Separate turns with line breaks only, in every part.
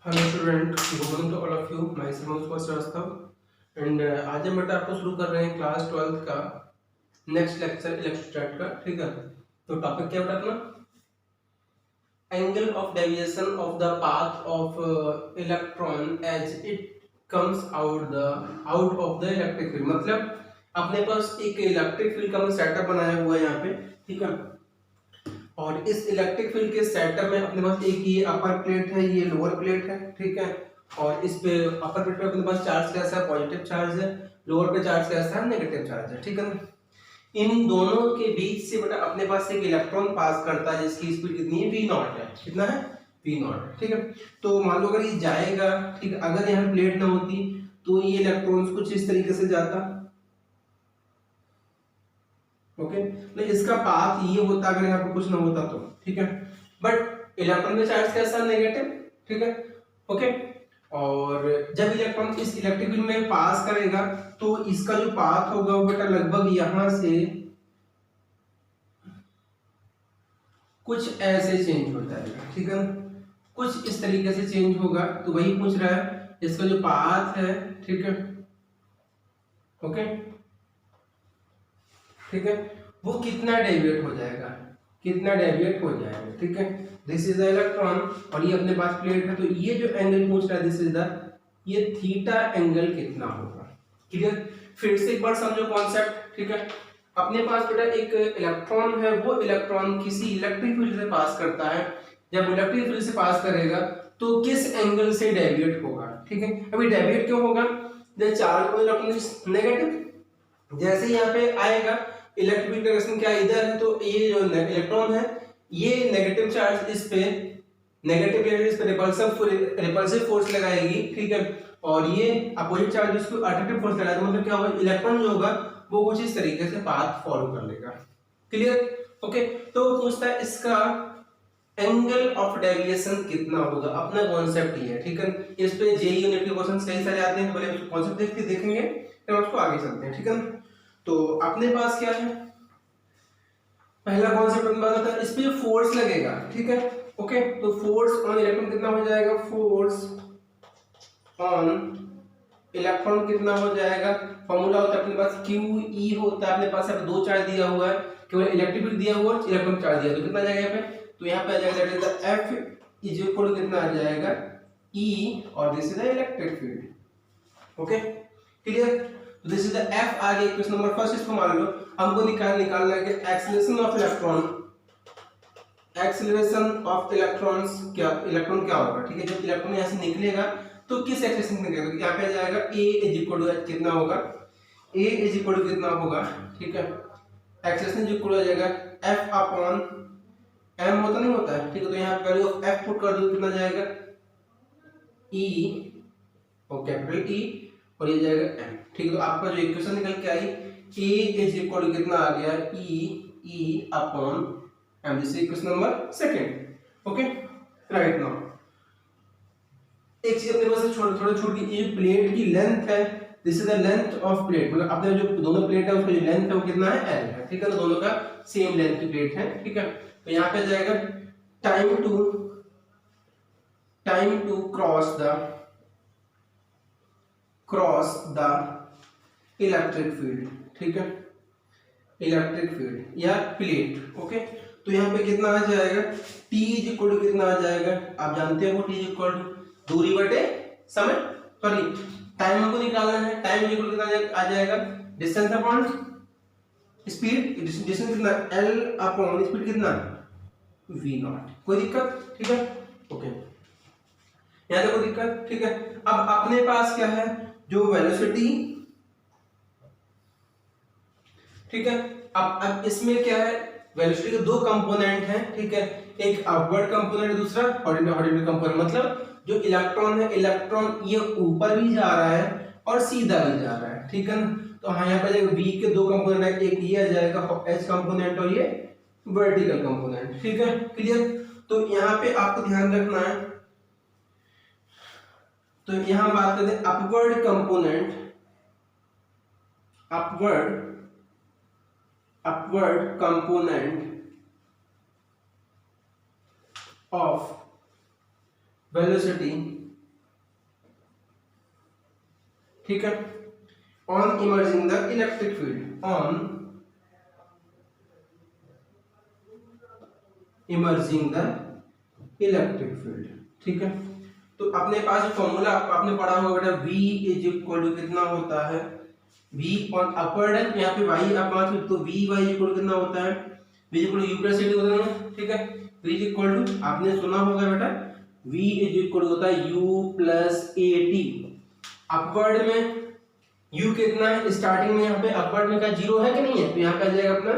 Hello student, good morning to all of you. मैं Manoj Srivastava and आज हम बेटा आपको शुरू कर रहे हैं क्लास 12th का नेक्स्ट लेक्चर इलेक्ट्रोस्टैट का। ठीक है, तो टॉपिक क्या बेटा अपना? Angle of deviation of the path of electron as it comes out of the electric field. मतलब अपने पास एक इलेक्ट्रिक फील्ड का सेटअप बनाया हुआ है यहाँ पे। ठीक है, और इस इलेक्ट्रिक फील्ड के सेटअप में अपने पास एक ये अपर प्लेट है, ये लोअर प्लेट है। ठीक है, और इस पे अपर प्लेट पे अपने पास चार्ज कैसा है? पॉजिटिव चार्ज है। लोअर पे चार्ज कैसा है? नेगेटिव चार्ज है। ठीक है ना, इन दोनों के बीच से बेटा अपने पास एक इलेक्ट्रॉन पास करता है जिसकी स्पीड कितनी है? v नॉट है। कितना है? v not. ठीक है, तो मान लो अगर ये जाएगा, ठीक है, अगर यहाँ प्लेट ना होती तो ये इलेक्ट्रॉन्स कुछ इस तरीके से जाता। ओके, तो इसका पाथ ये होता अगर यहाँ पे कुछ ना होता तो। ठीक है, बट इलेक्ट्रॉन का चार्ज कैसा? नेगेटिव। ठीक है, ओके, और जब इलेक्ट्रॉन इस इलेक्ट्रिक फील्ड में पास करेगा तो इसका जो पाथ होगा वो बेटा लगभग यहां से कुछ ऐसे चेंज हो जाएगा। ठीक है, कुछ इस तरीके से चेंज होगा। तो वही पूछ रहा है इसका जो पाथ है। ठीक है, ओके, ठीक है, वो कितना डेविएट हो जाएगा? कितना डेविएट हो जाएगा? ठीक है, दिस इज द इलेक्ट्रॉन और ये अपने पास प्लेट है, तो ये जो एंगल पूछ रहा है दिस इज द, ये थीटा एंगल कितना होगा? क्लियर? फिर से एक बार समझो कॉन्सेप्ट। ठीक है, अपने पास बेटा एक इलेक्ट्रॉन है, वो इलेक्ट्रॉन किसी इलेक्ट्रिक फील्ड से पास करता है। जब इलेक्ट्रिक फील्ड से पास करेगा तो किस एंगल से डेविएट होगा? ठीक है, अभी डेविएट क्यों होगा? जब चार्ज को इलेक्ट्रॉन इज नेगेटिव, जैसे यहाँ पे आएगा इलेक्ट्रिक डायरेक्शन क्या इधर है, तो ये जो इलेक्ट्रॉन है ये नेगेटिव चार्ज इस पे, नेगेटिव चार्ज इस पे रिपल्सिव फोर्स लगाएगी। ठीक है, और ये अपोजिट चार्ज इसको अट्रैक्टिव फोर्स लगाएगा। मतलब क्या होगा? इलेक्ट्रॉन जो होगा वो कुछ इस तरीके से पाथ फॉलो कर लेगा। क्लियर? ओके, तो पूछता है इसका एंगल ऑफ डेविएशन कितना होगा। अपना कॉन्सेप्ट ये है। ठीक है, इस पे जेईई यूनिट के क्वेश्चंस कई सारे आते हैं, तो पहले कॉन्सेप्ट देखेंगे फिर उसको आगे चलते हैं। ठीक है, तो अपने पास क्या है? पहला कॉन्सेप्ट अपने पास आता है, इस पे फोर्स लगेगा। ठीक है, ओके, तो फोर्स ऑन इलेक्ट्रॉन कितना हो जाएगा? फोर्स ऑन इलेक्ट्रॉन कितना हो जाएगा? फॉर्मूला होता है अपने पास QE होता है। अपने पास अब दो चार्ज दिया हुआ है, केवल इलेक्ट्रिक फील्ड दिया हुआ है, इलेक्ट्रॉन चार्ज दिया, तो कितना आ जाएगा यहाँ पे? तो यहाँ पे आ जाएगा that is the F is equal to कितना आ जाएगा? E, और this is the electric field. Okay, clear? तो दिस इज द F आ गया क्वेश्चन नंबर फर्स्ट। इसको मान लो हमको निकालना है कि acceleration of electron, acceleration of electrons क्या, इलेक्ट्रॉन क्या होगा? ठीक है, जब इलेक्ट्रॉन यहाँ से निकलेगा तो किस एक्सीलरेशन में निकलेगा? यहाँ पे आ जाएगा A इज इक्वल टू कितना होगा? A इज इक्वल टू कितना होगा? ठीक है, एक्सीलरेशन इक्वल हो जाएगा F अपॉन m होता नहीं होता है। ठीक है, तो यहाँ पे वैल्यू ऑफ F पुट कर दो, कितना जाएगा? E और कैपिटल E और ये जाएगा m। ठीक है, तो आपका जो इक्वेशन निकल के आई A इज इक्वल टू कितना आ गया? E upon m। This is equation number second. Okay, right now एक चीज अपने पास थोड़ा छूट गई, ये प्लेट की लेंथ है, this is the length of plate. मतलब अपने जो दोनों प्लेट है उसका जो लेंथ है वो कितना है? l है। ठीक है, तो दोनों का सेम लेंथ की प्लेट है। ठीक है, तो यहाँ पे जाएगा time to cross the electric field. ठीक है, इलेक्ट्रिक फील्ड या प्लेट। ओके, तो यहाँ पे कितना आ जाएगा? T इज इक्वल टू कितना आ जाएगा? आप जानते हो T इज इक्वल टू दूरी बटे समय, सॉरी टाइम हमको निकालना है। टाइम इज इक्वल कितना आ जाएगा? Distance upon speed. डिस्टेंस कितना? L अपॉन स्पीड कितना? v not. कोई दिक्कत? ठीक है, ओके, यहाँ तक कोई दिक्कत? ठीक है, अब अपने पास क्या है? जो वेलोसिटी, ठीक है, अब इसमें क्या है? वेलोसिटी के दो कंपोनेंट हैं। ठीक है, एक अपवर्ड कंपोनेंट, दूसरा हॉरिजॉन्टल कंपोनेंट। मतलब जो इलेक्ट्रॉन है, इलेक्ट्रॉन ये ऊपर भी जा रहा है और सीधा भी जा रहा है। ठीक है ना, तो हाँ यहाँ पे V के दो कंपोनेंट है, एक ये आ जाएगा H कंपोनेंट और ये वर्टिकल कंपोनेंट। ठीक है, क्लियर? तो यहाँ पे आपको ध्यान रखना है, तो यहाँ बात करते हैं upward component, upward component of velocity ठीक है, on emerging the electric field, on emerging the electric field. ठीक है, तो अपने पास फॉर्मूला आपने पढ़ा होगा बेटा, V इज इक्वल टू कितना होता है, V ऑन अपवर्ड है, यहाँ पे y आप मान सकते, तो Vy इक्वल कितना होता है, V equal to U plus T होता है। ठीक है, V इक्वल टू आपने सुना होगा बेटा, V इज इक्वल होता है U प्लस AT। अपवर्ड में U कितना है, स्टार्टिंग में यहाँ पे अपवर्ड में का 0 है कि नहीं है, तो यहाँ पे आ जाएगा अपना,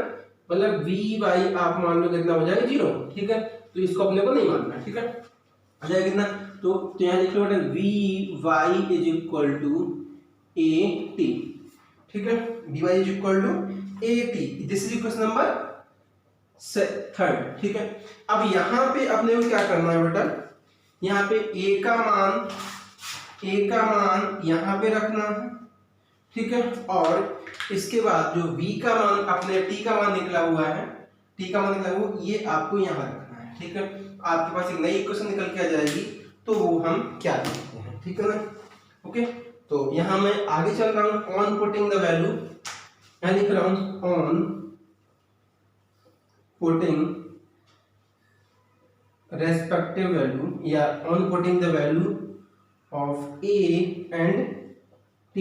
मतलब Vy आप मान लो कितना हो जाएगा 0। ठीक है, तो इसको अपने को नहीं मानना। ठीक है, आ जाएगा कितना, तो यहाँ लिख लो बेटा Vy is equal to AT। ठीक है, Vy is equal to AT, this is equation number 3। ठीक है, अब यहाँ पे अपने को क्या करना है बेटा, यहाँ पे A का मान यहाँ पे रखना है। ठीक है, और इसके बाद जो V का मान अपने T का मान निकला हुआ है, T का मान निकला हुआ ये आपको यहाँ रखना है। ठीक है, आपके पास एक नई इक्वेशन निकल के आ जाएगी, तो वो हम क्या लिखते हैं। ठीक है ना, ओके, तो यहाँ मैं आगे चल रहा हूँ, ऑन पुटिंग द वैल्यू, यहाँ लिख रहा हूँ ऑन पुटिंग रेस्पेक्टिव वैल्यू, या on putting the value of A and T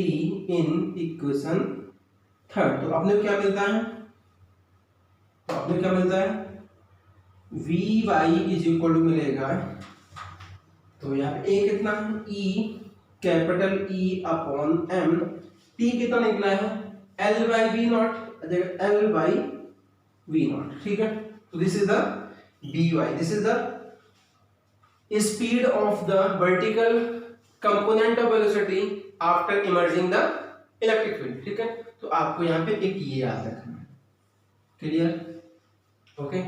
in equation 3, तो अपने क्या मिलता है, तो अपने क्या मिलता है, Vy इज इक्वल टू मिलेगा, तो यहाँ पे A कितना है, E capital E upon M, T कितना निकला है, L by V naught, L by V naught. ठीक है, तो this is the By, this is the speed of the vertical component of velocity after emerging the electric field. ठीक है, तो आपको यहाँ पे एक ये याद रखना है, क्लियर, ओके।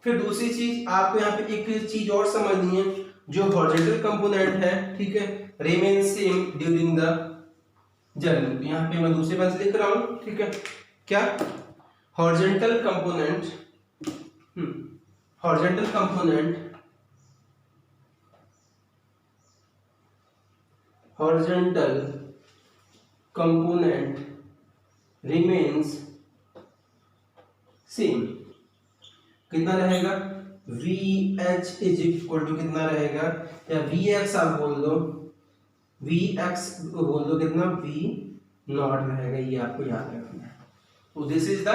फिर दूसरी चीज आपको यहाँ पे एक चीज और समझनी है, जो हॉरिजॉन्टल कंपोनेंट है, ठीक है, remain same during the journey, तो यहाँ पे मैं दूसरे पेन से लिख रहा हूँ। ठीक है, क्या horizontal component, horizontal component, horizontal component remains same, कितना रहेगा, VH इज इक्वल टू कितना रहेगा, या VX आप बोल दो, VX को बोल दो कितना, V नॉट रहेगा, ये आपको याद रखना है। तो this is the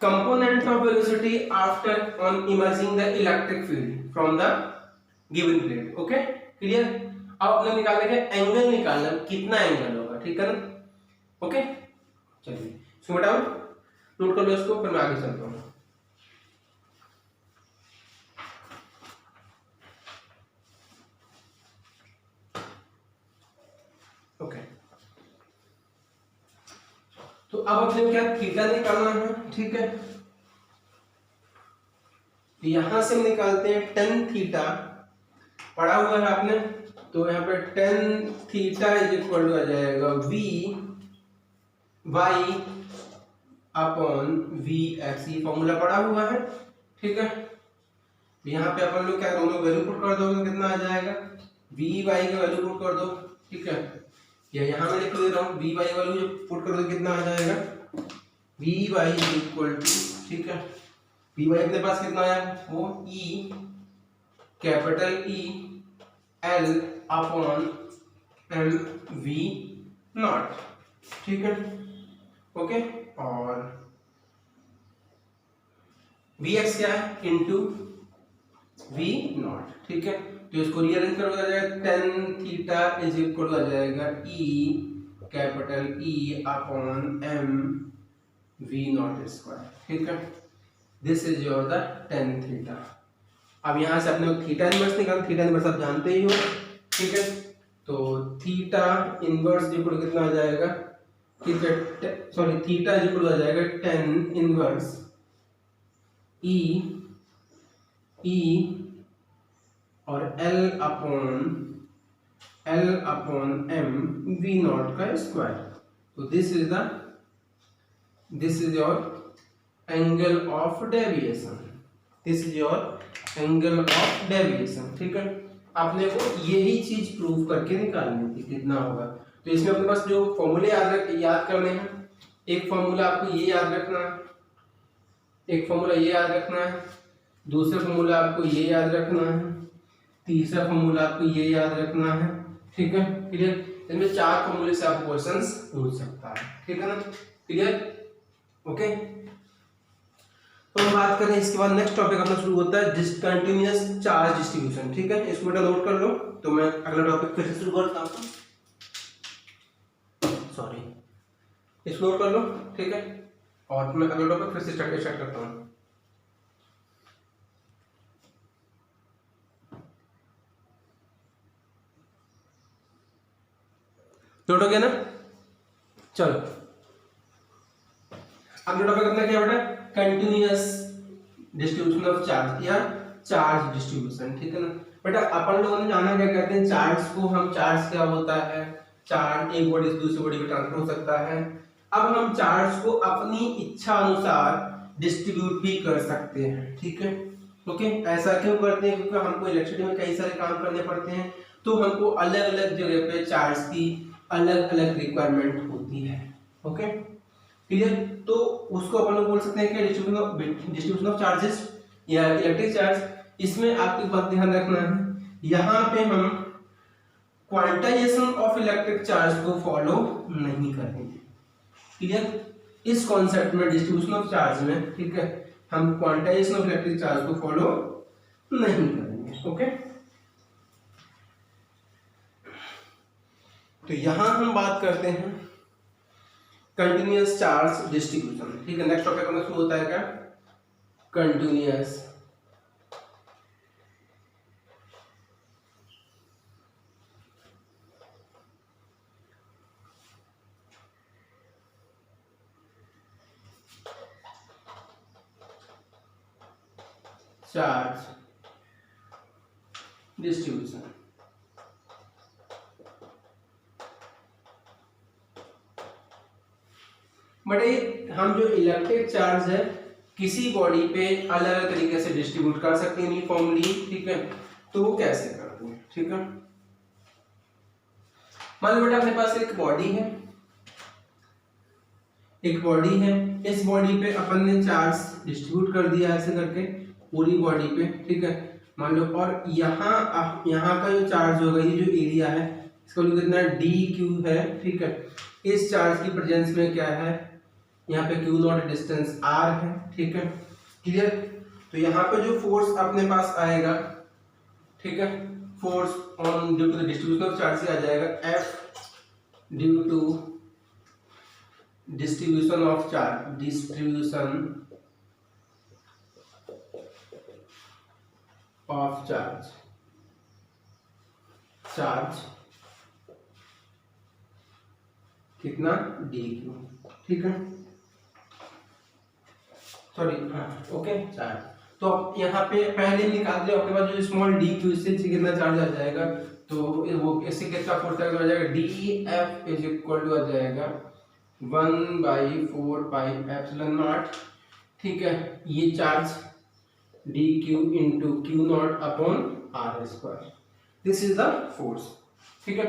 component of velocity after on emerging the electric field from the given plate, okay, clear। अब अपने निकालने का एंगल निकालना, कितना एंगल होगा, ठीक है ना, ओके। चलिए इसको बेटा नोट कर लो इसको, फिर मैं आगे चलता हूँ। ओके, तो अब अपने क्या थीटा निकालना है। ठीक है, यहां से हम निकालते हैं tan थीटा, पढ़ा हुआ है आपने, तो यहाँ पे tan theta is equal to आ जाएगा Vy अपॉन Vx, ये फॉर्मूला पढ़ा हुआ है। ठीक है, यहाँ पे अपन लोग क्या दोनों वैल्यू पुट कर दोगे, कितना आ जाएगा, Vy का वैल्यू पुट कर दो। ठीक है, या यहाँ मैं लिख दे रहा हूँ, Vy वैल्यू पुट कर दो, कितना आ जाएगा, Vy इज इक्वल टू, ठीक है, Vy अपने पास कितना आया, वो E capital E L upon M V naught. ठीक है, ओके, और Vx क्या है, इंटू वी नॉट। ठीक है, तो इसको रीअरेंज करो, आ जाएगा tan थीटा इज इक्वल आ जाएगा E capital E upon M V naught square. ठीक है, this is your the tan theta. अब यहाँ से अपने थीटा इनवर्स निकाल, थीटा इनवर्स आप जानते ही हो। ठीक है, तो थीटा इनवर्स इक्वल कितना आ जाएगा, ठीक है, सॉरी थीटा इक्वल आ जाएगा tan इनवर्स E और L upon m V naught का स्क्वायर। तो this is your angle of deviation, this is your angle of deviation. ठीक है, आपने को यही चीज प्रूव करके निकालनी थी, कितना होगा, तो इसमें अपने पास जो फॉर्मूले याद करने हैं, एक फॉर्मूला आपको ये याद रखना है, एक फॉर्मूला ये याद रखना है, दूसरा फॉर्मूला आपको ये याद रखना है, तीसरा फॉर्मूला आपको ये याद रखना है। ठीक है, क्लियर? इनमें 4 फॉर्मूले से आपको क्वेश्चंस पूछ सकता है। ठीक है ना, क्लियर? ओके, तो हम बात करें इसके बाद नेक्स्ट टॉपिक अपना शुरू होता है डिस्कंटिन्यूअस चार्ज डिस्ट्रीब्यूशन। ठीक है, इसको बेटा नोट कर लो। तो मैं अगला टॉपिक फिर से शुरू करता हूँ, सॉरी, इसको नोट कर लो। ठीक है, और मैं अगला टॉपिक फिर से स्टार्ट करता हूँ। नोट हो गया ना? चलो, अगला टॉपिक अपना क्या बेटा? कंटिन्यूअस डिस्ट्रीब्यूशन ऑफ चार्ज या चार्ज डिस्ट्रीब्यूशन। ठीक है ना बेटा, अपन लोगों ने जाना क्या कहते हैं चार्ज को, हम चार्ज क्या होता है, चार्ज एक बॉडी से दूसरी बॉडी में ट्रांसफर हो सकता है। अब हम चार्ज को अपनी इच्छा अनुसार डिस्ट्रीब्यूट भी कर सकते हैं। ठीक है, ओके, ऐसा क्यों करते हैं? क्योंकि हमको इलेक्ट्रिसिटी में कई सारे काम करने पड़ते हैं, तो हमको अलग अलग जगह पे चार्ज की अलग अलग रिक्वायरमेंट होती है। Okay, clear? तो उसको अपन लोग बोल सकते हैं कि डिस्ट्रीब्यूशन ऑफ चार्जेस या इलेक्ट्रिक चार्ज। इसमें आपको एक बात ध्यान रखना है, यहाँ पे हम क्वांटाइजेशन ऑफ इलेक्ट्रिक चार्ज को फॉलो नहीं करेंगे। क्लियर? इस कॉन्सेप्ट में डिस्ट्रीब्यूशन ऑफ चार्ज में, ठीक है, हम क्वांटाइजेशन ऑफ इलेक्ट्रिक चार्ज को फॉलो नहीं करेंगे। ओके, तो यहां हम बात करते हैं कंटिन्यूअस चार्ज डिस्ट्रीब्यूशन। ठीक है, नेक्स्ट टॉपिक हमें शुरू होता है क्या? Continuous charge distribution. बट हम जो इलेक्ट्रिक चार्ज है किसी बॉडी पे अलग अलग तरीके से डिस्ट्रीब्यूट कर सकते हैं यूनिफॉर्मली। ठीक है, तो वो कैसे करते हैं? ठीक है, मान लो बेटा अपने पास एक बॉडी है, एक बॉडी है, इस बॉडी पे अपन ने चार्ज डिस्ट्रीब्यूट कर दिया ऐसे करके पूरी बॉडी पे। ठीक है, मान लो, और यहाँ का जो चार्ज होगा, ये जो एरिया है इसका जो कितना डी क्यू है। ठीक है, इस चार्ज की प्रेजेंस में क्या है, यहाँ पे क्यू नॉट डिस्टेंस आर है। ठीक है, क्लियर? तो यहाँ पे जो फोर्स अपने पास आएगा, ठीक है, force on due to the distribution of charge से आ जाएगा F due to distribution of charge, distribution of charge, charge कितना डी क्यू। ठीक है, सॉरी, हाँ, ओके, चार्ज। तो अब यहाँ पे पहले निकाल दिया अपने पास जो स्मॉल डी क्यू, इससे कितना चार्ज आ जाएगा, तो वो इससे कितना फोर्स आ जाएगा, D F is equal to आ जाएगा 1/4 पाई एप्सिलॉन नॉट। ठीक है, ये charge D Q into Q naught upon R square, this is the force. ठीक है,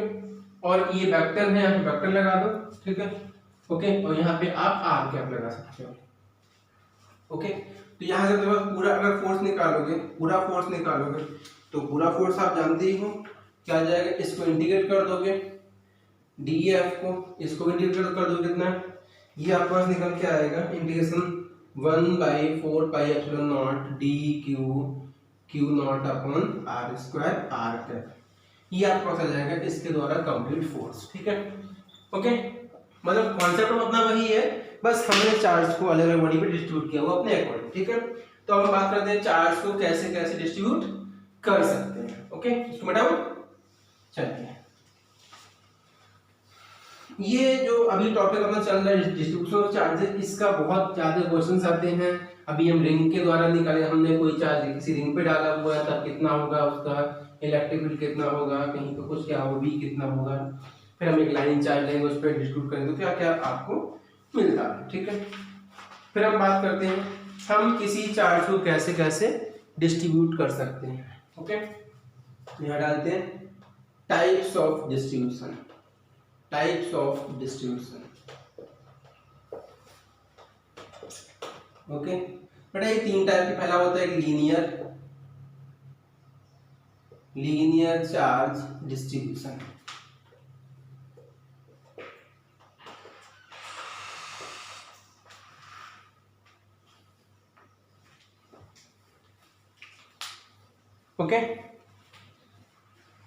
और ये वेक्टर है, यहाँ पे वेक्टर लगा दो। ठीक है, ओके, और यहाँ पे आप आर कैप लगा सकते हो। ओके, तो यहाँ से पूरा अगर फोर्स निकालोगे, पूरा फोर्स निकालोगे, तो पूरा फोर्स आप जानते ही हो क्या आ जाएगा, इसको इंटीग्रेट कर दोगे डी एफ को, इसको इंटीग्रेट कर दो कितना, ये आपके पास निकल के आएगा integration 1/4 pi epsilon naught D Q Q naught upon R square R cap, ये आपके पास आ जाएगा इसके द्वारा कंप्लीट फोर्स। ठीक है, ओके, मतलब कॉन्सेप्ट अपना वही है, बस हमने चार्ज को अलग अलग बॉडी पे डिस्ट्रीब्यूट किया हुआ अपने अकॉर्डिंग। ठीक है, तो अब हम बात करते हैं चार्ज को कैसे कैसे डिस्ट्रीब्यूट कर सकते हैं। ओके, इसको बताओ। चलिए, ये जो अभी टॉपिक अपना चल रहा है डिस्ट्रीब्यूशन ऑफ चार्जेस, इसका बहुत ज्यादा क्वेश्चंस आते हैं। अभी हम रिंग के द्वारा निकाले, हमने कोई चार्ज किसी रिंग पे डाला हुआ है, तब कितना होगा उसका इलेक्ट्रिक फील्ड, कितना होगा, कहीं पे कुछ क्या होगा, भी कितना होगा, फिर हम एक लाइन चार्ज लेंगे, उस पर डिस्ट्रीब्यूट करेंगे, तो क्या क्या आपको मिलता है। ठीक है, फिर हम बात करते हैं हम किसी चार्ज को कैसे कैसे डिस्ट्रीब्यूट कर सकते हैं। ओके, यहाँ डालते हैं types of distribution. Types of distribution. Okay बेटा, ये 3 टाइप के फैला होता है, एक linear charge distribution, okay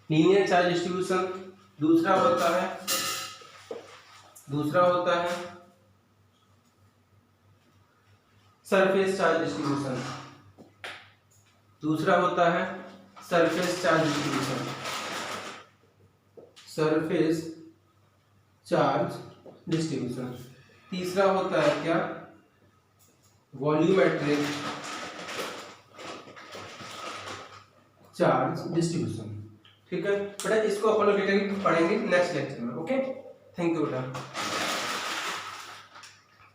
linear charge distribution. दूसरा होता है surface charge distribution. Surface charge distribution. तीसरा होता है क्या, वॉल्यूमेट्रिक चार्ज डिस्ट्रीब्यूशन। ठीक है बेटा, इसको अपन लोग पढ़ेंगे नेक्स्ट लेक्चर में। ओके, थैंक यू बेटा।